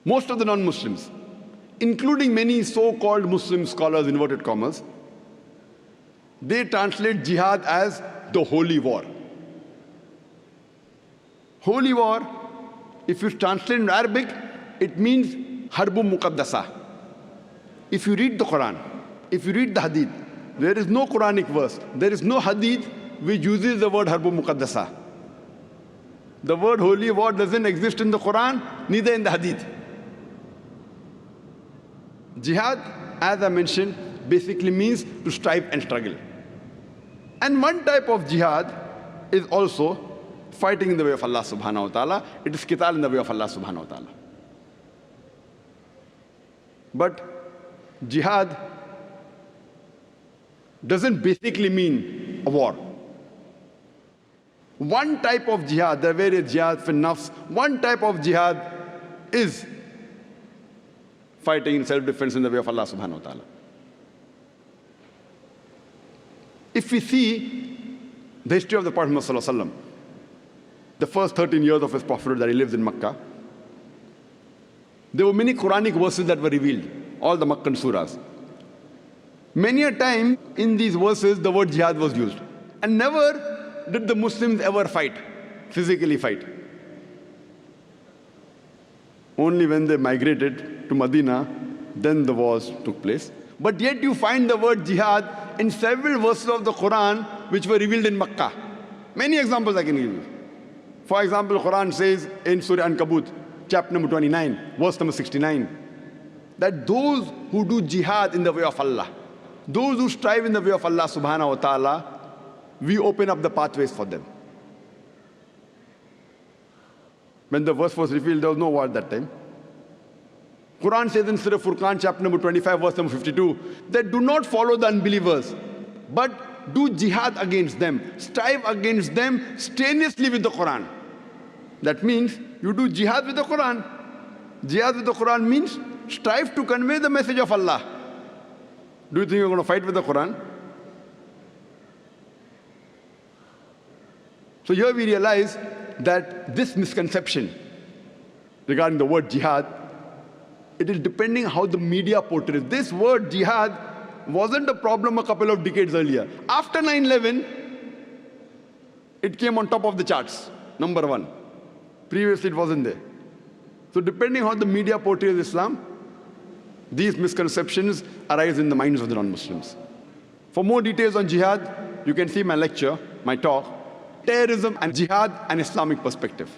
Most of the non-Muslims, including many so-called Muslim scholars, inverted commas, they translate jihad as the holy war. Holy war, if you translate in Arabic, it means harbun muqaddasa. If you read the Quran, if you read the hadith, there is no Quranic verse, there is no hadith which uses the word harbun muqaddasa. The word holy war doesn't exist in the Quran, neither in the hadith. Jihad, as I mentioned, basically means to strive and struggle. And one type of jihad is also fighting in the way of Allah subhanahu wa ta'ala. It is qital in the way of Allah subhanahu wa ta'ala. But jihad doesn't basically mean a war. One type of jihad, there are various jihad for nafs, one type of jihad is fighting in self-defense in the way of Allah subhanahu wa ta'ala. If we see the history of the Prophet Muhammad sallallahu alaihi wasallam, the first 13 years of his prophethood that he lives in Makkah, there were many Quranic verses that were revealed, all the Makkan surahs. Many a time in these verses the word jihad was used. And never did the Muslims ever fight, physically fight. Only when they migrated to Medina, then the wars took place. But yet you find the word jihad in several verses of the Quran which were revealed in Makkah. Many examples I can give you. For example, the Quran says in Surah Ankabut, chapter number 29, verse number 69, that those who do jihad in the way of Allah, those who strive in the way of Allah subhanahu wa ta'ala, we open up the pathways for them. When the verse was revealed, there was no war at that time. Quran says in Surah Furqan, chapter number 25, verse number 52, that do not follow the unbelievers, but do jihad against them. Strive against them strenuously with the Quran. That means you do jihad with the Quran. Jihad with the Quran means strive to convey the message of Allah. Do you think you're going to fight with the Quran? So here we realize that this misconception regarding the word jihad, it is depending how the media portrays. This word jihad wasn't a problem a couple of decades earlier. After 9/11, it came on top of the charts, number one. Previously, it wasn't there. So depending how the media portrays Islam, these misconceptions arise in the minds of the non-Muslims. For more details on jihad, you can see my lecture, my talk, Terrorism and Jihad, an Islamic Perspective.